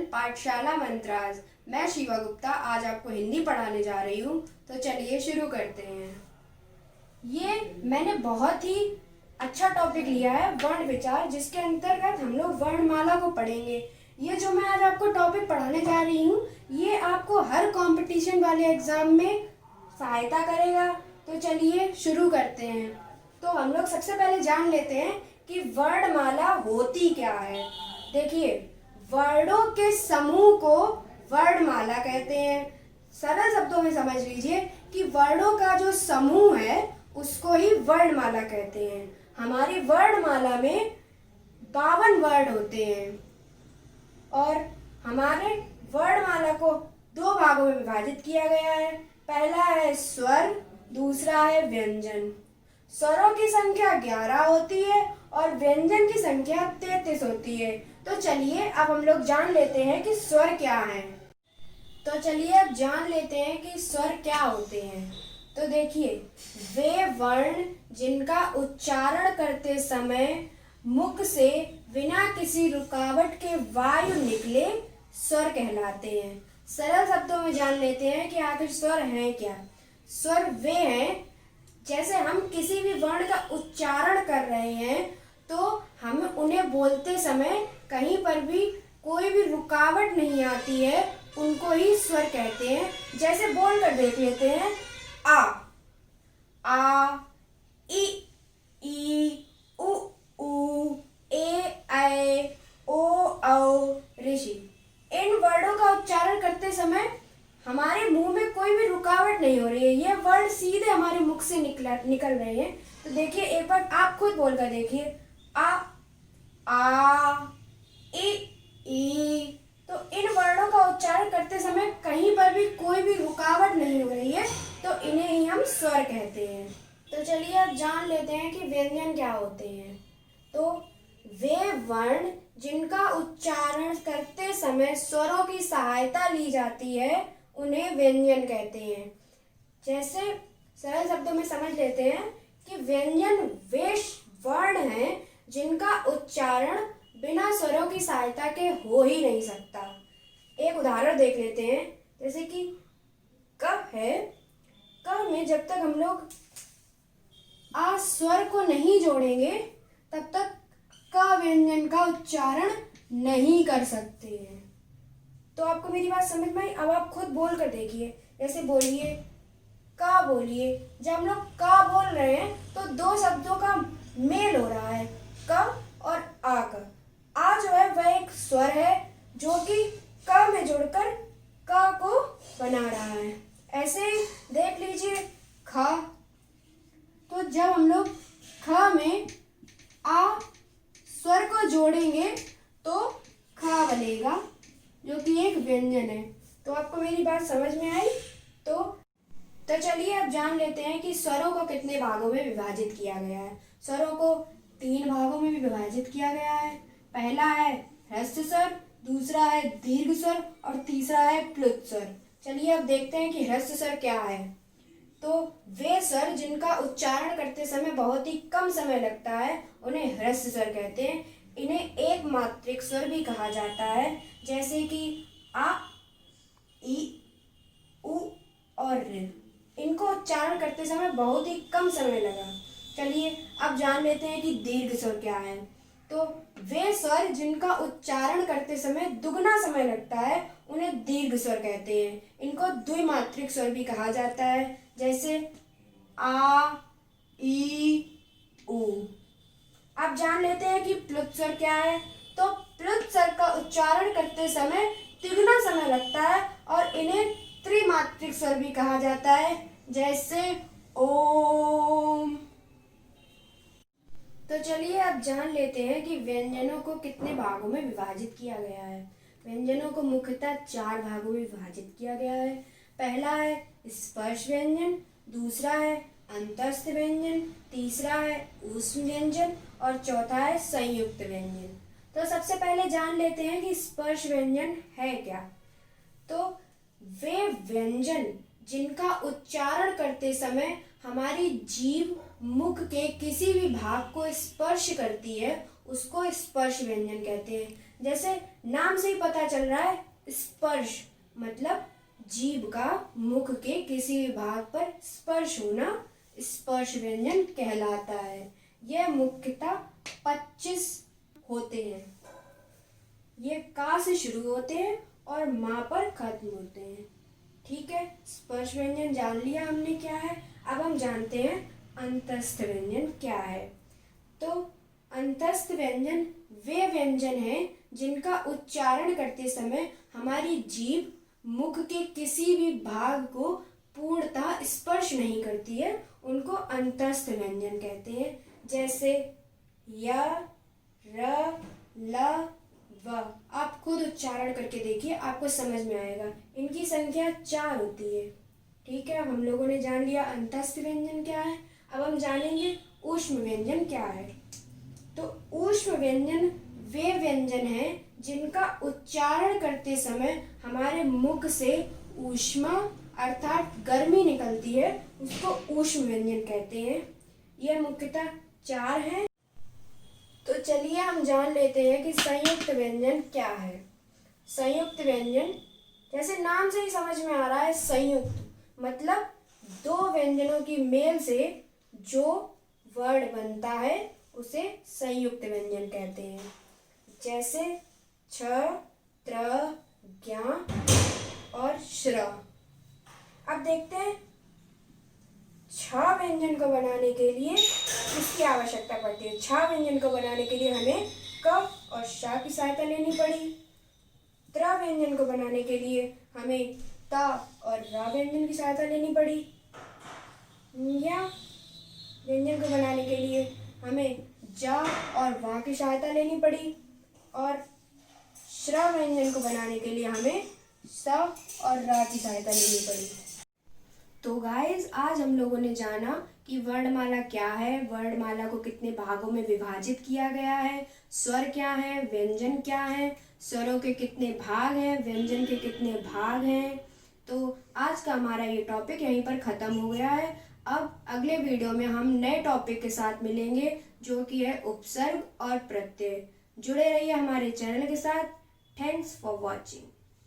पाठशाला मंत्राज। मैं शिवा गुप्ता आज आपको हिंदी पढ़ाने जा रही हूँ। तो चलिए शुरू करते हैं। ये मैंने बहुत ही अच्छा टॉपिक लिया है, वर्ण विचार, जिसके अंतर्गत हम लोग वर्णमाला को पढ़ेंगे। ये जो मैं आज आपको टॉपिक पढ़ाने जा रही हूँ, ये आपको हर कंपटीशन वाले एग्जाम में सहायता करेगा। तो चलिए शुरू करते हैं। तो हम लोग सबसे पहले जान लेते हैं कि वर्णमाला होती क्या है। देखिए, वर्णों के समूह को वर्णमाला कहते हैं। सरल शब्दों में समझ लीजिए कि वर्णों का जो समूह है उसको ही वर्णमाला कहते हैं। हमारी वर्णमाला में 52 वर्ण होते हैं और हमारे वर्णमाला को 2 भागों में विभाजित किया गया है। पहला है स्वर, दूसरा है व्यंजन। स्वरों की संख्या 11 होती है और व्यंजन की संख्या 33 होती है। तो चलिए अब हम लोग जान लेते हैं कि स्वर क्या है। तो चलिए अब जान लेते हैं कि स्वर क्या होते हैं। तो देखिए, वे वर्ण जिनका उच्चारण करते समय मुख से बिना किसी रुकावट के वायु निकले स्वर कहलाते हैं। सरल शब्दों में जान लेते हैं कि आखिर स्वर हैं क्या। स्वर वे हैं, जैसे हम किसी भी वर्ण का उच्चारण कर रहे हैं तो हम उन्हें बोलते समय कहीं पर भी कोई भी रुकावट नहीं आती है, उनको ही स्वर कहते हैं। जैसे बोल कर देख लेते हैं, आ, ई, उ, ए, ओ, औ, ऋषि। इन वर्णों का उच्चारण करते समय हमारे मुंह में कोई भी रुकावट नहीं हो रही है, ये वर्ण सीधे हमारे मुख से निकल रहे हैं। तो देखिए, एक बार आप खुद बोलकर देखिए, आ, ई। तो इन वर्णों का उच्चारण करते समय कहीं पर भी कोई भी रुकावट नहीं हो रही है, तो इन्हें ही हम स्वर कहते हैं। तो चलिए अब जान लेते हैं कि व्यंजन क्या होते हैं। तो वे वर्ण जिनका उच्चारण करते समय स्वरों की सहायता ली जाती है उन्हें व्यंजन कहते हैं। जैसे सरल शब्दों में समझ लेते हैं कि व्यंजन वे वर्ण हैं जिनका उच्चारण बिना स्वरों की सहायता के हो ही नहीं सकता। एक उदाहरण देख लेते हैं, जैसे कि क है। क में जब तक हम लोग आ स्वर को नहीं जोड़ेंगे तब तक क व्यंजन का उच्चारण नहीं कर सकते हैं। तो आपको मेरी बात समझ में आई? अब आप खुद बोल कर देखिए, जैसे बोलिए, का बोलिए। जब हम लोग का बोल रहे हैं तो 2 शब्दों का मेल हो रहा है, क और आ का। आ जो है वह एक स्वर है जो कि क में जुड़कर क को बना रहा है। ऐसे ही देख लीजिए ख। तो जब हम लोग ख में आ स्वर को जोड़ेंगे तो ख बनेगा, जो कि एक व्यंजन है। तो आपको मेरी बात समझ में आई? तो चलिए अब जान लेते हैं कि स्वरों को कितने भागों में विभाजित किया गया है। स्वरों को 3 भागों में भी विभाजित किया गया है। पहला है ह्रस्व स्वर, दूसरा है दीर्घ स्वर और तीसरा है प्लुत स्वर। चलिए अब देखते हैं कि ह्रस्व स्वर क्या है। तो वे स्वर जिनका उच्चारण करते समय बहुत ही कम समय लगता है उन्हें ह्रस्व स्वर कहते हैं। इन्हें एक मात्रिक स्वर भी कहा जाता है, जैसे कि आ, ई, उ और ऋ। इनको उच्चारण करते समय बहुत ही कम समय लगा। चलिए अब जान लेते हैं कि दीर्घ स्वर क्या है। तो वे स्वर जिनका उच्चारण करते समय दुगना समय लगता है उन्हें दीर्घ स्वर कहते हैं। इनको द्विमात्रिक स्वर भी कहा जाता है, जैसे आ, ई, उ। अब जान लेते हैं कि प्लुत स्वर क्या है। तो प्लुत स्वर का उच्चारण करते समय तिगुना समय लगता है और इन्हें त्रिमात्रिक स्वर भी कहा जाता है, जैसे ओम। तो चलिए अब जान लेते हैं कि व्यंजनों को कितने भागों में विभाजित किया गया है। व्यंजनों को मुख्यतः 4 भागों में विभाजित किया गया है। पहला है स्पर्श व्यंजन, दूसरा है अंतस्थ व्यंजन, तीसरा है ऊष्म व्यंजन और चौथा है संयुक्त व्यंजन। तो सबसे पहले जान लेते हैं कि स्पर्श व्यंजन है क्या। तो वे व्यंजन जिनका उच्चारण करते समय हमारी जीभ मुख के किसी भी भाग को स्पर्श करती है उसको स्पर्श व्यंजन कहते हैं। जैसे नाम से ही पता चल रहा है, स्पर्श मतलब जीभ का मुख के किसी भी भाग पर स्पर्श होना स्पर्श व्यंजन कहलाता है। यह मुख्यतः 25 होते हैं। ये का से शुरू होते हैं और माँ पर खत्म होते हैं। ठीक है, स्पर्श व्यंजन जान लिया हमने क्या है। अब हम जानते हैं अंतस्थ व्यंजन क्या है। तो अंतस्थ व्यंजन वे व्यंजन हैं जिनका उच्चारण करते समय हमारी जीभ मुख के किसी भी भाग को पूर्णतः स्पर्श नहीं करती है, उनको अंतस्थ व्यंजन कहते हैं। जैसे य, र, ल, व। आप खुद उच्चारण करके देखिए, आपको समझ में आएगा। इनकी संख्या 4 होती है। ठीक है, हम लोगों ने जान लिया अंतस्थ व्यंजन क्या है। अब हम जानेंगे ऊष्म व्यंजन क्या है। तो ऊष्म व्यंजन वे व्यंजन हैं जिनका उच्चारण करते समय हमारे मुख से ऊष्मा अर्थात गर्मी निकलती है, उसको ऊष्म व्यंजन कहते हैं। यह मुख्यतः 4 हैं। तो चलिए हम जान लेते हैं कि संयुक्त व्यंजन क्या है। संयुक्त व्यंजन जैसे नाम से ही समझ में आ रहा है, संयुक्त मतलब 2 व्यंजनों की मेल से जो वर्ड बनता है उसे संयुक्त व्यंजन कहते हैं। जैसे छ, त्र, ज्ञ और श्र। अब देखते हैं छ व्यंजन को बनाने के लिए किसकी आवश्यकता पड़ती है। छ व्यंजन को बनाने के लिए हमें क और श की सहायता लेनी पड़ी। त्र व्यंजन को बनाने के लिए हमें त और र व्यंजन की सहायता लेनी पड़ी। ज्ञ व्यंजन को बनाने के लिए हमें ज और व की सहायता लेनी पड़ी। और श्र व्यंजन को बनाने के लिए हमें स और र की सहायता लेनी पड़ी। तो गाइस, आज हम लोगों ने जाना कि वर्णमाला क्या है, वर्णमाला को कितने भागों में विभाजित किया गया है, स्वर क्या है, व्यंजन क्या है, स्वरों के कितने भाग हैं, व्यंजन के कितने भाग हैं। तो आज का हमारा ये टॉपिक यहीं पर ख़त्म हो गया है। अब अगले वीडियो में हम नए टॉपिक के साथ मिलेंगे जो कि है उपसर्ग और प्रत्यय। जुड़े रहिए हमारे चैनल के साथ। Thanks for watching.